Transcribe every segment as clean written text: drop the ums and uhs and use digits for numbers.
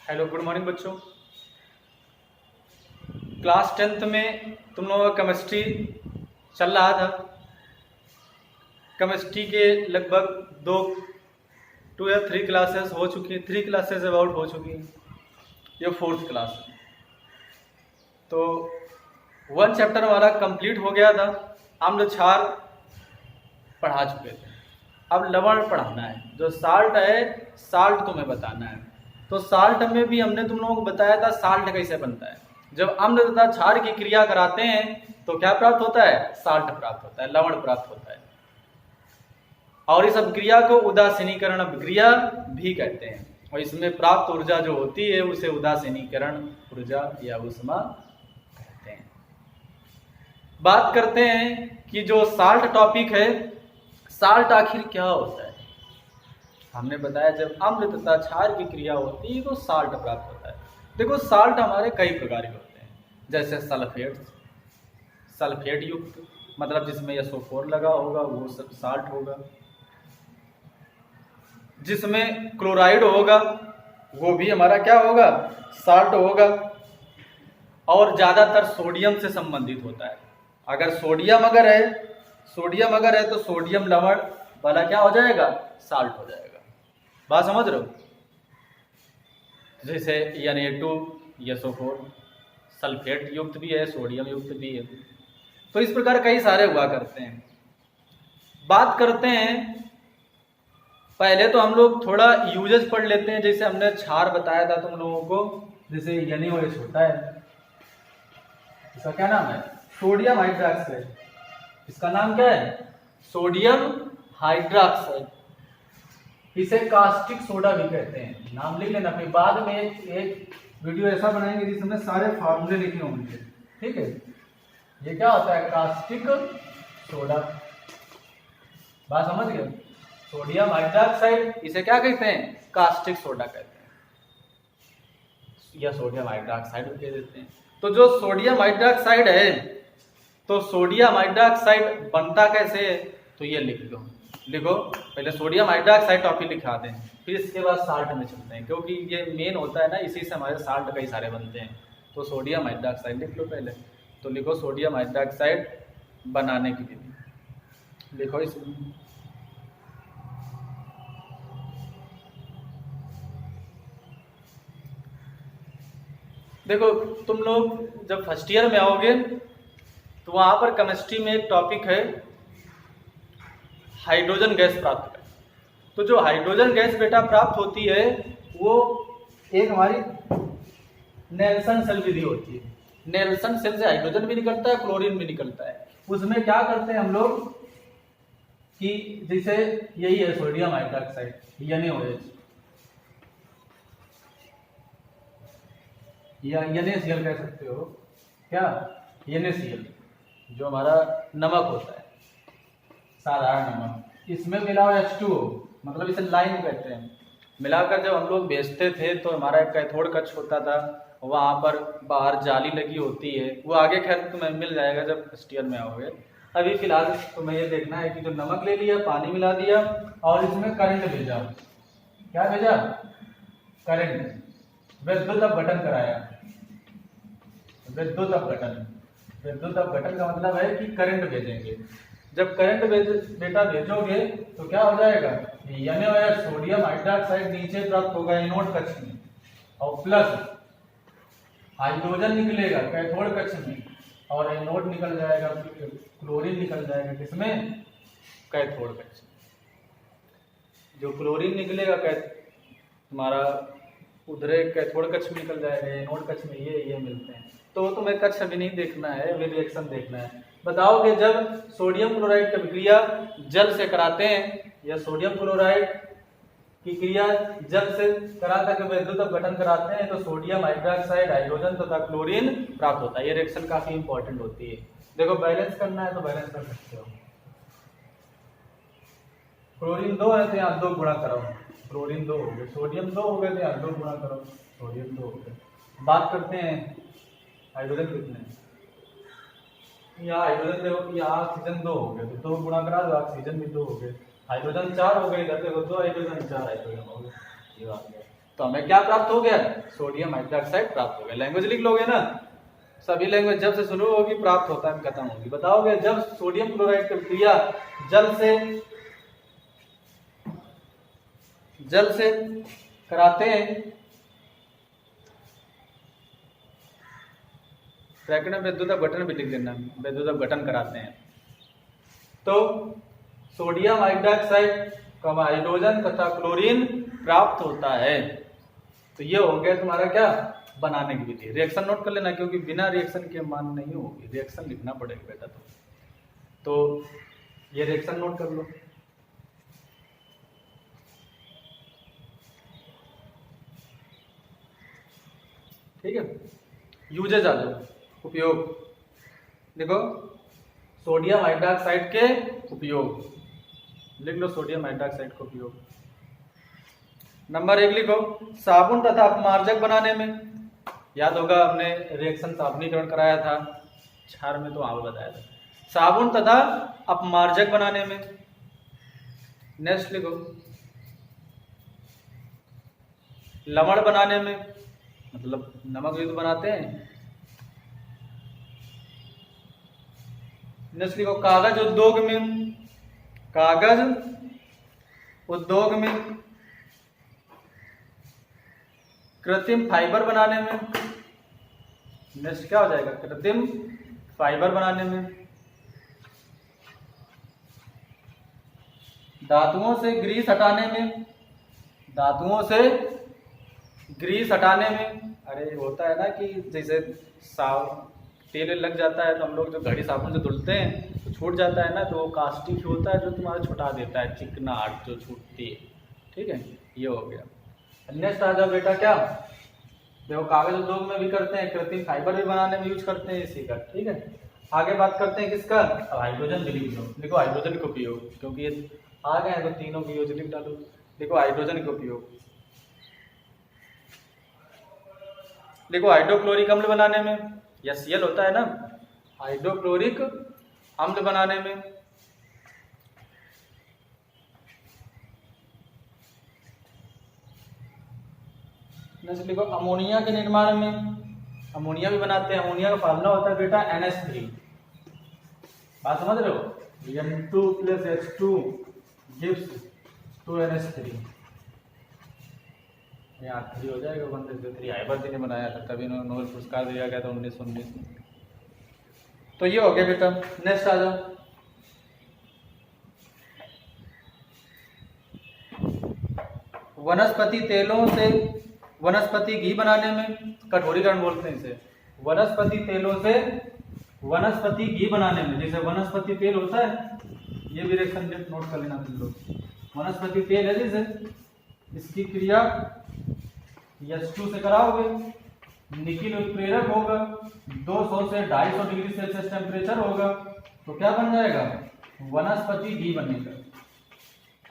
Hello, good morning बच्चों। Class 10th में तुम लोगों का केमिस्ट्री चल रहा था। केमिस्ट्री के लगभग 2 या 3 क्लासेस हो चुकी हैं, 3 क्लासेस अबाउट हो चुकी हैं। ये 4th क्लास है, तो 1 चैप्टर हमारा कंप्लीट हो गया था। हम लोग क्षार पढ़ा चुके थे, अब लवण पढ़ाना है। जो साल्ट है, साल्ट तुम्हें बताना है। तो साल्ट में भी हमने तुम लोगों को बताया था साल्ट कैसे बनता है। जब अम्ल तथा क्षार की क्रिया कराते हैं तो क्या प्राप्त होता है? साल्ट प्राप्त होता है, लवण प्राप्त होता है। और इस अभिक्रिया को उदासीनीकरण अभिक्रिया भी कहते हैं, और इसमें प्राप्त ऊर्जा जो होती है उसे उदासीनीकरण ऊर्जा या ऊष्मा कहते हैं। बात करते हैं कि जो साल्ट टॉपिक है, साल्ट आखिर क्या होता है। हमने बताया जब अम्ल तथा क्षार की क्रिया होती है तो साल्ट प्राप्त होता है। देखो, साल्ट हमारे कई प्रकार के होते हैं, जैसे सल्फेट युक्त, मतलब जिसमें SO4 लगा होगा वो सब साल्ट होगा। जिसमें क्लोराइड होगा वो भी हमारा क्या होगा? साल्ट होगा। और ज़्यादातर सोडियम से संबंधित होता है। अगर सोडियम अगर है तो सोडियम लवण वाला क्या हो जाएगा? साल्ट हो जाएगा। बात समझ रहे हो? जैसे Na2 SO4 सल्फेट युक्त भी है, सोडियम युक्त भी है। तो इस प्रकार कई सारे हुआ करते हैं। बात करते हैं, पहले तो हम लोग थोड़ा यूजेस पढ़ लेते हैं। जैसे हमने क्षार बताया था तुम लोगों को, जैसे NaOH होता है, इसका क्या नाम है? Sodium hydroxide. इसका नाम क्या है? Sodium hydroxide. इसे कास्टिक सोडा भी कहते हैं। नाम लिख लेना, फिर बाद में एक वीडियो ऐसा बनाएंगे जिसमें सारे फार्मूले लिखे होंगे, ठीक है। ये क्या होता है? Caustic soda. बात समझ गए? सोडियम हाइड्रोक्साइड, इसे क्या कहते हैं? कास्टिक सोडा कहते हैं, या सोडियम हाइड्रोक्साइड भी कह देते हैं। तो जो सोडियम हाइड्रोक्साइड है, तो सोडियम हाइड्रोक्साइड बनता कैसे है? तो ये लिखो पहले सोडियम हाइड्रोक्साइड टॉपिक लिखा दें, फिर इसके बाद साल्ट में चलते हैं, क्योंकि ये मेन होता है ना, इसी से हमारे साल्ट कई सारे बनते हैं। तो सोडियम हाइड्रोक्साइड लिख लो पहले। तो लिखो सोडियम हाइड्रोक्साइड बनाने की विधि, लिखो इसमें। देखो, तुम लोग जब फर्स्ट ईयर में आओगे तो वहां पर केमिस्ट्री में एक टॉपिक है हाइड्रोजन गैस प्राप्त कर। तो जो हाइड्रोजन गैस बेटा प्राप्त होती है वो एक हमारी नेल्सन सेल विधि होती है। नेल्सन सेल से हाइड्रोजन भी निकलता है, क्लोरीन भी निकलता है। उसमें क्या करते हैं हम लोग कि जैसे यही है सोडियम हाइड्रोक्साइड NaOH या NaCl कह सकते हो, क्या? NaCl जो हमारा नमक होता है, साधारण नमक, इसमें मिलाओ H2O, मतलब इसे लाइम कहते हैं। मिलाकर जब हम लोग बेचते थे तो हमारा एक कैथोड कक्ष होता था, वहाँ पर बाहर जाली लगी होती है। वो आगे खैर तुम्हें मिल जाएगा जब फर्स्ट ईयर में आओगे। अभी फिलहाल तुम्हें ये देखना है कि जो नमक ले लिया, पानी मिला दिया और इसमें करंट भेजा। क्या भेजा? करंट, विद्युत अपघटन कराया। विद्युत अपघटन का मतलब है कि करंट भेजेंगे। जब करंट बेटा भेजोगे तो क्या हो जाएगा? NaOH सोडियम हाइड्रोक्साइड नीचे प्राप्त होगा एनोड कक्ष में, और प्लस हाइड्रोजन निकलेगा कैथोड कक्ष में, और एनोड निकल जाएगा, क्लोरीन निकल जाएगा किसमें? कैथोड कक्ष में। जो क्लोरीन निकलेगा तुम्हारा उधरे कैथोड कक्ष में निकल जाएगा, एनोड कक्ष में ये मिलते हैं। तो तुम्हें कक्ष अभी नहीं देखना है, अभी रिएक्शन देखना है। बताओगे जब सोडियम क्लोराइड की क्रिया जल से कराते हैं, या सोडियम क्लोराइड की क्रिया जल से करा कर विद्युत अपघटन कराते हैं, तो सोडियम हाइड्रोक्साइड हाइड्रोजन तथा क्लोरीन प्राप्त होता है। ये रिएक्शन काफी इंपॉर्टेंट होती है। देखो, बैलेंस करना है तो बैलेंस कर सकते हो। क्लोरीन 2 है तो यहाँ 2 गुणा करो, क्लोरीन 2 हो गए। सोडियम 2 हो गए तो यहाँ 2 गुणा करो, सोडियम 2 हो गए। बात करते हैं हाइड्रोजन कितने? यहाँ हाइड्रोजन देखो, यहाँ ऑक्सीजन 2 हो गए तो 2 गुणा करा दो, ऑक्सीजन भी 2 हो गए। हाइड्रोजन 4 हो गए, इधर देखो 2 हाइड्रोजन 4 हाइड्रोजन हो गए। ये आ गया। तो हमें क्या प्राप्त हो गया? सोडियम हाइड्रोक्साइड प्राप्त हो गया। लैंग्वेज लिख लोगे ना, सभी लैंग्वेज जब से शुरू होगी प्राप्त होता है खत्म होगी। बताओगे जब सोडियम क्लोराइड की क्रिया जल से कराते हैं, ब्रैकेट में विद्युत अपघटन भी लिख देना, विद्युत अपघटन कराते हैं तो सोडियम हाइड्रोक्साइड का हाइड्रोजन तथा क्लोरीन प्राप्त होता है। तो ये हो गया तुम्हारा क्या? बनाने की विधि। रिएक्शन नोट कर लेना, क्योंकि बिना रिएक्शन के मान नहीं होगी, रिएक्शन लिखना पड़ेगा बेटा। तो ये रिएक्शन नोट कर लो। ठीक है, यूजेज आ जाओ, उपयोग देखो, सोडियम हाइड्रोक्साइड के उपयोग लिख लो, सोडियम हाइड्रोक्साइड का उपयोग। नंबर 1 लिखो, साबुन तथा अपमार्जक बनाने में। याद होगा हमने रिएक्शन साबुनीकरण कराया था, क्षार में तो आप बताया था। साबुन तथा अपमार्जक बनाने में। नेक्स्ट लिखो, लवण बनाने में, मतलब नमक भी तो बनाते हैं। नेक्स्ट लिखो, कागज उद्योग में। कागज उद्योग में, कृत्रिम फाइबर बनाने में। नेक्स्ट क्या हो जाएगा? कृत्रिम फाइबर बनाने में। धातुओं से ग्रीस हटाने में। धातुओं से ग्रीस हटाने में। अरे होता है ना कि जैसे तेल लग जाता है तो हम लोग जो घड़ी साबुन से धुलते हैं तो छूट जाता है ना, तो वो कास्टिक होता है जो तुम्हारा छुटा देता है, चिकनाहट जो छूटती है। ठीक है, ये हो गया। नेक्स्ट आ जाओ बेटा, क्या देखो, कागज उद्योग में भी करते हैं, कृत्रिम फाइबर भी बनाने में यूज करते हैं इसी का। ठीक है, आगे बात करते हैं किसका? अब हाइड्रोजन भी लिख लो। देखो हाइड्रोजन का उपयोग, क्योंकि ये आ गए हैं तो तीनों की यूज लिख डालो। देखो हाइड्रोजन का उपयोग, देखो हाइड्रोक्लोरिक अम्ल बनाने में, या Cl होता है ना, हाइड्रोक्लोरिक अम्ल बनाने में। नेक्स्ट लिखो, अमोनिया के निर्माण में। अमोनिया भी बनाते हैं। अमोनिया का फार्मूला होता है बेटा NH3। बात समझ रहे हो? N2 + H2 gives 2NH3। यहाँ 3 हो जाएगा, 1 से 3। हाइबर ने बनाया था, तभी नोबेल पुरस्कार दिया गया था 1919 में। तो ये हो गया बेटा। नेक्स्ट आ जाओ, वनस्पति तेलों से वनस्पति घी बनाने में। कठोरीकरण बोलते हैं इसे। वनस्पति तेलों से वनस्पति घी बनाने में। जैसे वनस्पति तेल होता है, ये भी रिएक्शन नोट कर लेना तुम लोग। वनस्पति तेल है जैसे, इसकी क्रिया H2 से कराओगे, निकिल उत्प्रेरक होगा, 200 से 250 डिग्री सेल्सियस टेम्परेचर होगा, तो क्या बन जाएगा? वनस्पति घी बनेगा।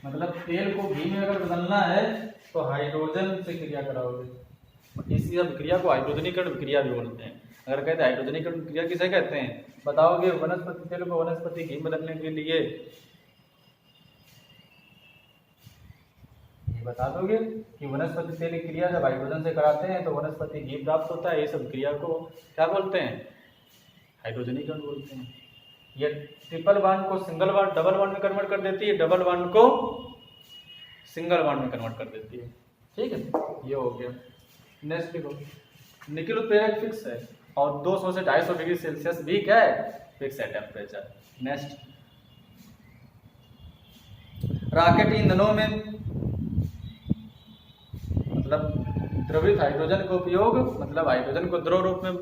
मतलब तेल को घी में अगर बदलना है तो हाइड्रोजन से क्रिया कराओगे। इसी अब क्रिया को हाइड्रोजनीकरण क्रिया भी बोलते हैं। अगर कहते हैं हाइड्रोजनीकरण क्रिया किसे कहते हैं, बताओगे? वनस्पति तेल को वनस्पति घी बदलने के लिए ये बता दोगे कि वनस्पति तेल की क्रिया जब हाइड्रोजन से कराते हैं तो वनस्पति घी प्राप्त होता है। ये सब क्रिया को क्या बोलते हैं? हाइड्रोजनीकरण बोलते हैं। ये ट्रिपल बॉन्ड को सिंगल बॉन्ड, डबल बॉन्ड में कन्वर्ट कर देती है, डबल बॉन्ड को सिंगल बॉन्ड में कन्वर्ट कर देती है। ठीक है, ये हो गया। नेक्स्ट लिखो, निकिल उत्प्रेरक फिक्स है और 200 से 250 डिग्री सेल्सियस भी क्या है? फिक्स है टेम्परेचर। नेक्स्ट, रॉकेट ईंधनों में, मतलब द्रवित हाइड्रोजन का उपयोग, मतलब हाइड्रोजन को द्रव रूप में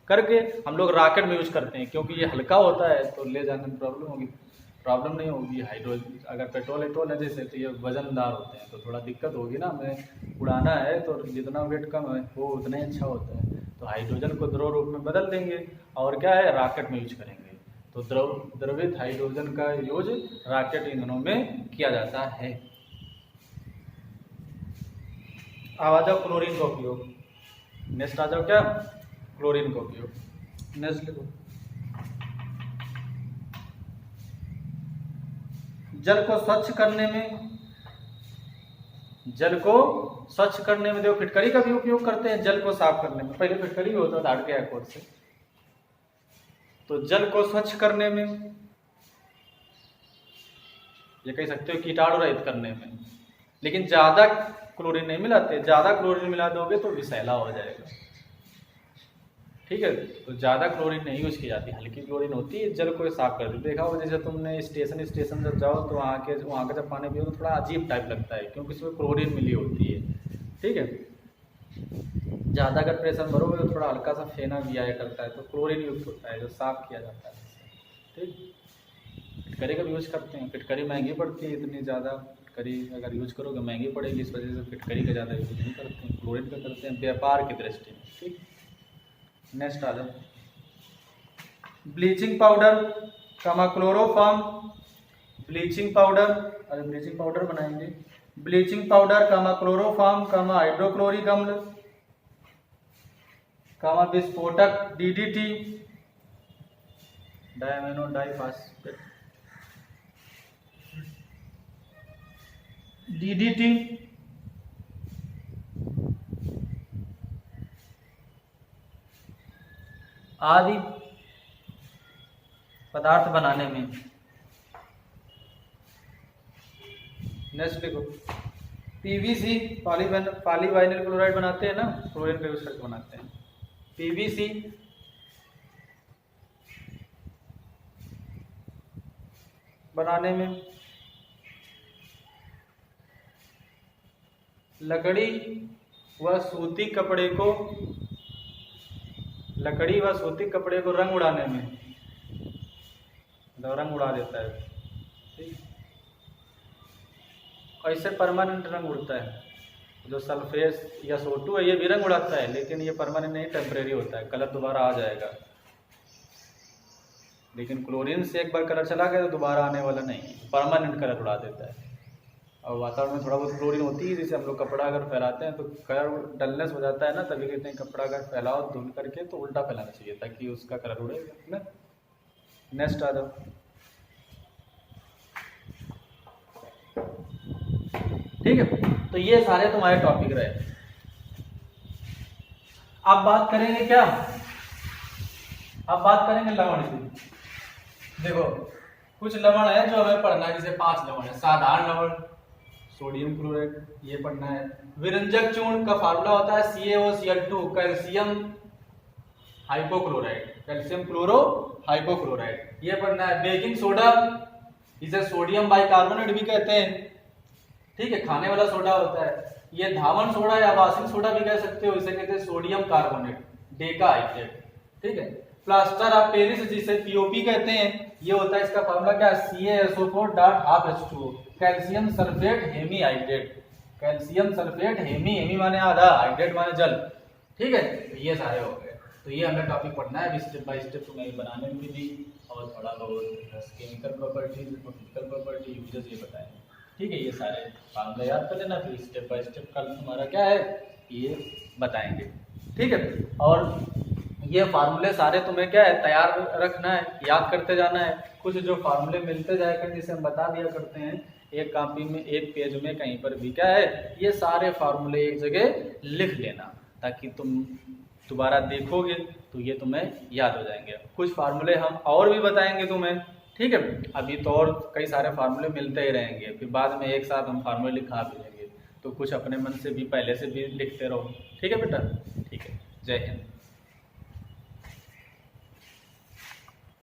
करके हम लोग रॉकेट में यूज करते हैं, क्योंकि ये हल्का होता है तो ले जाने में प्रॉब्लम नहीं होगी। हाइड्रोजन अगर पेट्रोल है जैसे, तो ये वजनदार होते हैं तो थोड़ा दिक्कत होगी ना, हमें उड़ाना है तो जितना वेट कम है वो उतना ही अच्छा होता है। तो हाइड्रोजन को द्रव रूप में बदल देंगे और क्या है, रॉकेट में यूज करेंगे। तो द्रवित हाइड्रोजन का यूज रॉकेट ईंधनों में किया जाता है। आ जाओ क्लोरीन का उपयोग। नेक्स्ट आ जाओ क्या? क्लोरीन का उपयोग। नेक्स्ट लिखो, जल को स्वच्छ करने में। जल को स्वच्छ करने में, देखो फिटकरी का भी उपयोग करते हैं जल को साफ करने में। पहले फिटकरी होता था हट गया कोड से। तो जल को स्वच्छ करने में, ये कह सकते हो कीटाणु रहित करने में। लेकिन ज्यादा क्लोरीन नहीं मिलाते, ज्यादा क्लोरीन मिला दोगे तो विषैला हो जाएगा। ठीक है, तो ज्यादा क्लोरीन नहीं यूज की जाती, हल्की क्लोरीन होती है, जल को साफ कर देती। देखा होगा जैसे तुमने स्टेशन जब जाओ तो वहाँ का जब पानी पियो तो थोड़ा अजीब टाइप लगता है, क्योंकि उसमें क्लोरीन मिली होती है। ठीक है, ज़्यादा अगर प्रेशर भरोगे तो थोड़ा हल्का सा फेना भी आया करता है, तो क्लोरीन युक्त होता है जो साफ किया जाता है। ठीक, फिटकरी का भी यूज करते हैं। फिटकरी महंगी पड़ती है, इतनी ज़्यादा फिटकरी अगर यूज करोगे महंगी पड़ेगी, इस वजह से फिटकरी का ज़्यादा यूज नहीं करते हैं, क्लोरीन का करते हैं व्यापार की दृष्टि में। ठीक, नेक्स्ट आ जाओ, ब्लीचिंग पाउडर कामा क्लोरोफॉर्म, ब्लीचिंग पाउडर, अरे ब्लीचिंग पाउडर बनाएंगे, ब्लीचिंग पाउडर कामा क्लोरोफॉर्म कामा हाइड्रोक्लोरिक अम्ल कामा विस्फोटक डीडीटी, डायमिनो डाइफॉस्फेट डीडीटी, आदि पदार्थ बनाने में। नेक्स्ट देखो, पीवीसी पॉलीवाइनिल क्लोराइड बनाते हैं ना, क्लोरीन का यूज करके बनाते हैं। पीवीसी बनाने में लकड़ी व सूती कपड़े को रंग उड़ाने में, रंग उड़ा देता है। ठीक, ऐसे परमानेंट रंग उड़ता है। जो सल्फेट या SO2 है ये भी रंग उड़ाता है, लेकिन ये परमानेंट नहीं, टेम्परेरी होता है, कलर दोबारा आ जाएगा। लेकिन क्लोरीन से एक बार कलर चला गया तो दोबारा आने वाला नहीं, परमानेंट कलर उड़ा देता है। और वातावरण में थोड़ा बहुत क्लोरीन होती है, जैसे हम लोग कपड़ा अगर फैलाते हैं तो कलर डलनेस हो जाता है ना, तभी कहते हैं कपड़ा अगर फैलाओ धुल करके तो उल्टा फैलाना चाहिए ताकि उसका कलर उड़ेगा ना। नेक्स्ट आ जाओ, ठीक है, तो ये सारे तुम्हारे टॉपिक रहे। अब बात करेंगे क्या, अब बात करेंगे लवण की। देखो कुछ लवण है जो हमें पढ़ना है, जैसे 5 लवण है। साधारण लवण सोडियम क्लोराइड, ये पढ़ना है। विरंजक चूर्ण का फार्मूला होता है CaOCl2, calcium hypochloride, calcium chloro hypochloride, ये पढ़ना है। बेकिंग सोडा, इसे सोडियम बाइकार्बोनेट भी कहते हैं। ठीक है, खाने वाला सोडा होता है। ये धावन सोडा या वाशिंग सोडा भी कह सकते हो, इसे कहते हैं सोडियम कार्बोनेट, डेका हाइड्रेट। ठीक है, प्लास्टर ऑफ पेरिस जिसे POP कहते हैं, ये होता है, इसका फार्मूला क्या है CaSO4.12H2O, calcium sulphate hemi hydrate, calcium sulphate hemi माने आधा, हाइड्रेट माने जल। ठीक है, तो ये सारे हो गए। तो ये हमें टॉपिक पढ़ना है, स्टेप बाय स्टेप तुम्हें बनाने में भी और थोड़ा बहुत केमिकल प्रॉपर्टीज और फिजिकल प्रॉपर्टी यूजेस ये बताएंगे। ठीक है, ये सारे फार्मूला याद कर लेना, फिर स्टेप बाय स्टेप कल तुम्हारा क्या है ये बताएंगे। ठीक है, और ये फार्मूले सारे तुम्हें क्या है तैयार रखना है, याद करते जाना है। कुछ जो फार्मूले मिलते जाए कर, जिसे हम बता दिया करते हैं एक कॉपी में, एक पेज में, कहीं पर भी क्या है ये सारे फार्मूले एक जगह लिख लेना, ताकि तुम दोबारा देखोगे तो ये तुम्हें याद हो जाएंगे। कुछ फार्मूले हम और भी बताएंगे तुम्हें। ठीक है, अभी तो और कई सारे फार्मूले मिलते ही रहेंगे, फिर बाद में एक साथ हम फार्मूले लिखा भी लेंगे, तो कुछ अपने मन से भी पहले से भी लिखते रहो। ठीक है बेटा, ठीक है, जय हिंद।